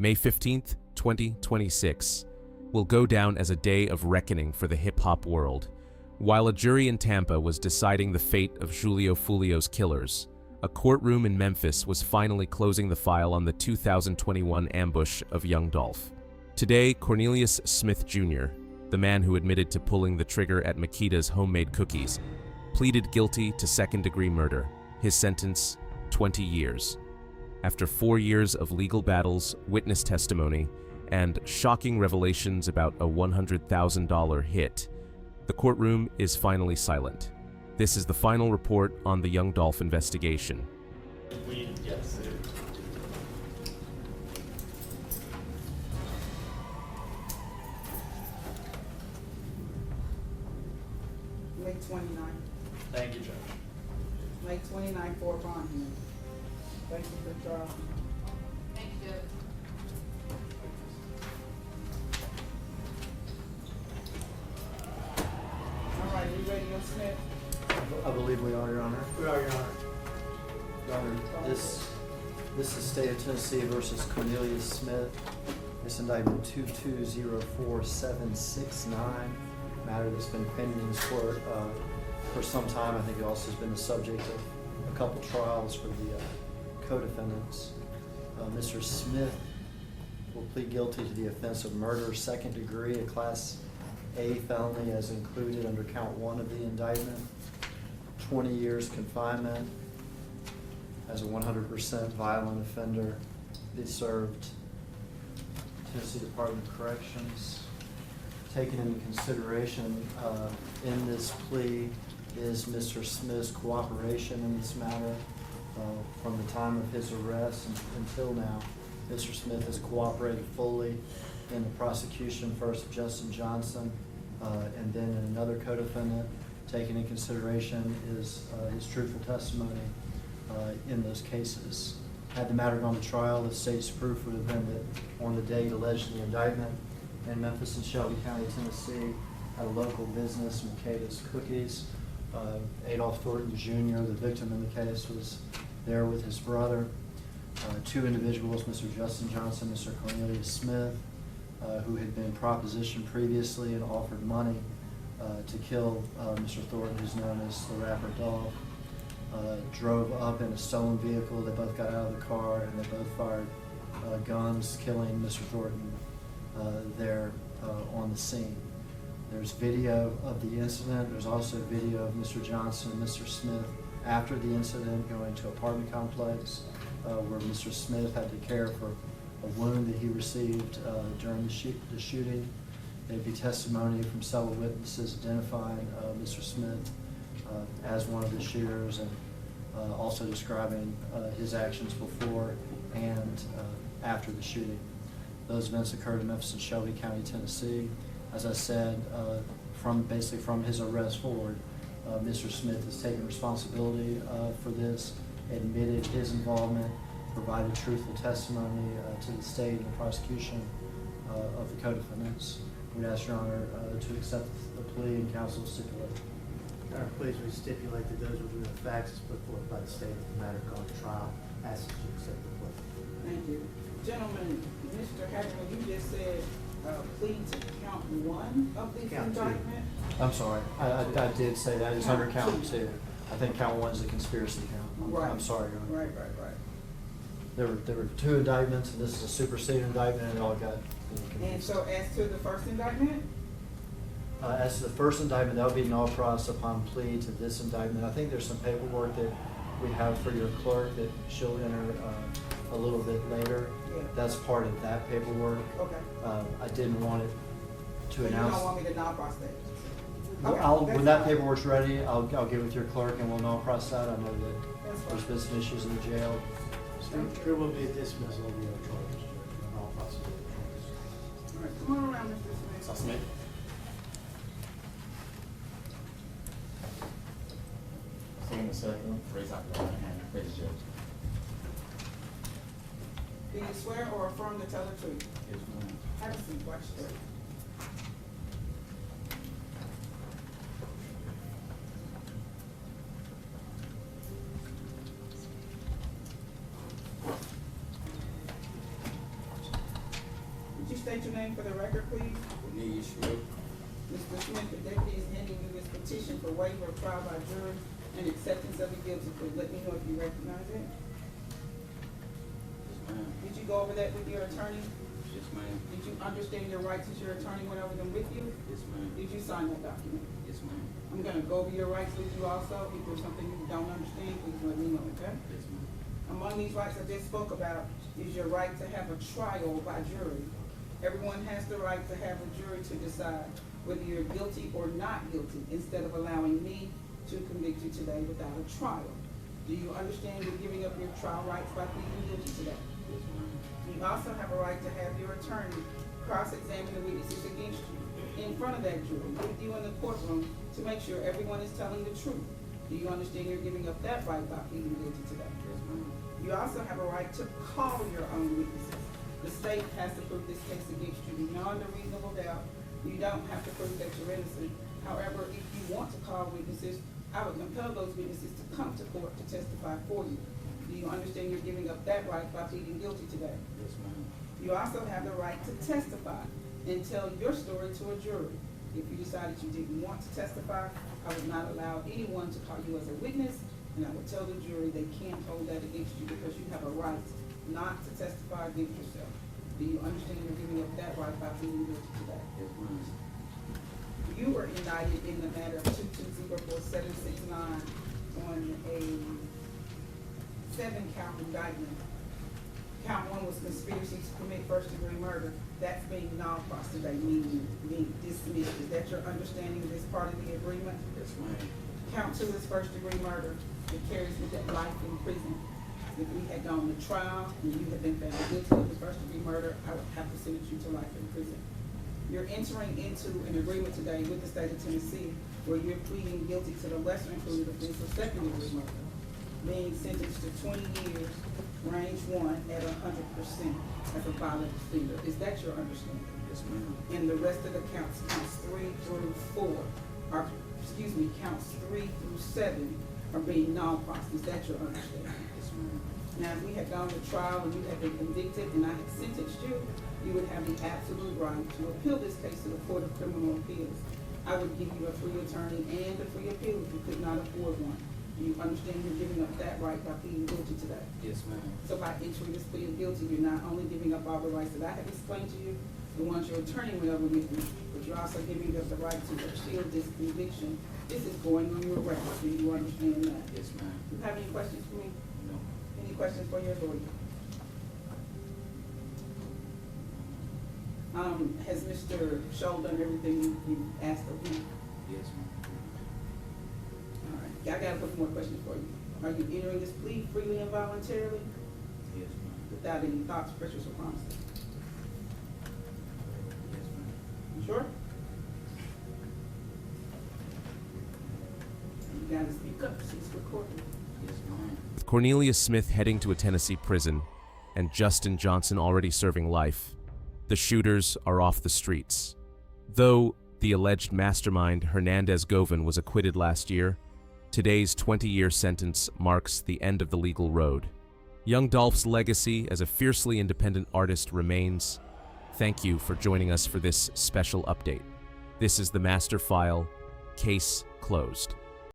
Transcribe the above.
May 15th, 2026, will go down as a day of reckoning for the hip-hop world. While a jury in Tampa was deciding the fate of Julio Foolio's killers, a courtroom in Memphis was finally closing the file on the 2021 ambush of Young Dolph. Today, Cornelius Smith Jr., the man who admitted to pulling the trigger at Makeda's homemade cookies, pleaded guilty to second-degree murder. His sentence, 20 years. After 4 years of legal battles, witness testimony, and shocking revelations about a $100,000 hit, the courtroom is finally silent. This is the final report on the Young Dolph investigation. Yes. May 29th. Thank you, Judge. May 29th for a bond hearing. Thank you for trial. Thank you, Judge. All right, we ready, Ms. Smith? I believe we are, Your Honor. We are, Your Honor. Your Honor, this is State of Tennessee versus Cornelius Smith. This indictment 2204769, matter that's been pending in this court for some time. I think it also has been the subject of a couple trials for the co-defendants. Mr. Smith will plead guilty to the offense of murder, second degree, a Class A felony as included under count 1 of the indictment. 20 years confinement as a 100% violent offender. He served Tennessee Department of Corrections. Taken into consideration in this plea is Mr. Smith's cooperation in this matter. From the time of his arrest until now, Mr. Smith has cooperated fully in the prosecution, first of Justin Johnson, and then in another co-defendant. Taken into consideration is his truthful testimony in those cases. Had the matter gone to trial, the state's proof would have been that on the date alleged in the indictment in Memphis and Shelby County, Tennessee, at a local business, Makeda's Cookies, Adolph Thornton Jr., the victim in the case, was there with his brother. 2 individuals, Mr. Justin Johnson, Mr. Cornelius Smith, who had been propositioned previously and offered money to kill Mr. Thornton, who's known as the rapper Dolph, drove up in a stolen vehicle. They both got out of the car and they both fired guns, killing Mr. Thornton there on the scene. There's video of the incident. There's also video of Mr. Johnson and Mr. Smith after the incident going to an apartment complex where Mr. Smith had to care for a wound that he received during the shooting. There'd be testimony from several witnesses identifying Mr. Smith as one of the shooters and also describing his actions before and after the shooting. Those events occurred in Memphis and Shelby County, Tennessee. As I said, from his arrest forward, Mr. Smith has taken responsibility for this, admitted his involvement, provided truthful testimony to the state and the prosecution of the co-defendants. We'd ask Your Honor to accept the plea and counsel stipulate. Your Honor, please, we stipulate that those will be the facts as put forth by the state of the matter gone to trial. Ask that you accept the plea. Thank you. Gentlemen, Mr. Hackman, you just said plea to count 1 of the indictment? I'm sorry, I did say that. It's under count 2. I think count 1 is a conspiracy count. I'm sorry, Your Honor. Right. There were 2 indictments, and this is a superseded indictment, and it all got confused. And so as to the first indictment? As to the first indictment, that would be null pros upon plea to this indictment. I think there's some paperwork that we have for your clerk that she'll enter a little bit later. Yeah. That's part of that paperwork. Okay. I didn't want it to So announce. you don't want me to non-process? Well, when that paperwork's ready, I'll get with your clerk and we'll null process that. I know that there's been some issues in the jail. There will be a dismissal of the charges, Judge, and all possible charges. All right, come on around, Mr. Smith. Smith. Stand in the circle, raise up your right hand, raise the judge. Do you swear or affirm to tell the truth? Yes, ma'am. Have some questions. state your name for the record, please? Cornelius Smith. Mr. Smith, the deputy is handing you this petition for waiver of trial by jury and acceptance of the guilty plea. Let me know if you recognize it. Yes, ma'am. Did you go over that with your attorney? Yes, ma'am. Did you understand your rights as your attorney went over them with you? Yes, ma'am. Did you sign that document? Yes, ma'am. I'm gonna go over your rights with you also. If there's something you don't understand, please let me know, okay? Yes, ma'am. Among these rights I just spoke about is your right to have a trial by jury. Everyone has the right to have a jury to decide whether you're guilty or not guilty, instead of allowing me to convict you today without a trial. Do you understand you're giving up your trial rights by pleading guilty today? Yes, ma'am. You also have a right to have your attorney cross-examine the witnesses against you in front of that jury, with you in the courtroom, to make sure everyone is telling the truth. Do you understand you're giving up that right by pleading guilty today? Yes, ma'am. You also have a right to call your own witnesses. The state has to prove this case against you beyond a reasonable doubt. You don't have to prove that you're innocent. However, if you want to call witnesses, I would compel those witnesses to come to court to testify for you. Do you understand you're giving up that right by pleading guilty today? Yes, ma'am. You also have the right to testify and tell your story to a jury. If you decided you didn't want to testify, I would not allow anyone to call you as a witness, and I would tell the jury they can't hold that against you because you have a right not to testify against yourself. Do you understand you're giving up that right by pleading guilty today? Yes, ma'am. You were indicted in the matter of 2204769 on a 7-count indictment. Count 1 was conspiracy to commit first-degree murder. That's being non-crossed today, meaning being dismissed. Is that your understanding of this part of the agreement? Yes, ma'am. Count 2 is first-degree murder. It carries with it life in prison. If we had gone to trial and you had been found guilty of the first-degree murder, I would have to sentence you to life in prison. You're entering into an agreement today with the state of Tennessee where you're pleading guilty to the lesser included offense of second-degree murder, being sentenced to 20 years, range 1 at 100% as a violent offender. Is that your understanding? Yes, ma'am. And the rest of the counts 3 through 4, or excuse me, counts 3 through 7 are being non-crossed. Is that your understanding? Yes, ma'am. Now, if we had gone to trial and you had been convicted and I had sentenced you, you would have the absolute right to appeal this case to the Court of Criminal Appeals. I would give you a free attorney and a free appeal if you could not afford one. Do you understand you're giving up that right by pleading guilty today? Yes, ma'am. So by entering this plea of guilty, you're not only giving up all the rights that I have explained to you, the ones your attorney went over with you, but you're also giving up the right to appeal this conviction. This is going on your record. Do you understand that? Yes, ma'am. Do you have any questions for me? No. Any questions for your lawyer? Has Mr. Scholl done everything you asked of him? Yes, ma'am. All right, I got a couple more questions for you. Are you entering this plea freely and voluntarily Yes, ma'am. without any thoughts, pressures, or promises? Yes, ma'am. You sure? You gotta speak up, she's recording. Yes, ma'am. With Cornelius Smith heading to a Tennessee prison and Justin Johnson already serving life, the shooters are off the streets. Though the alleged mastermind Hernandez Govan was acquitted last year, today's 20-year sentence marks the end of the legal road. Young Dolph's legacy as a fiercely independent artist remains. Thank you for joining us for this special update. This is the Master File. Case closed.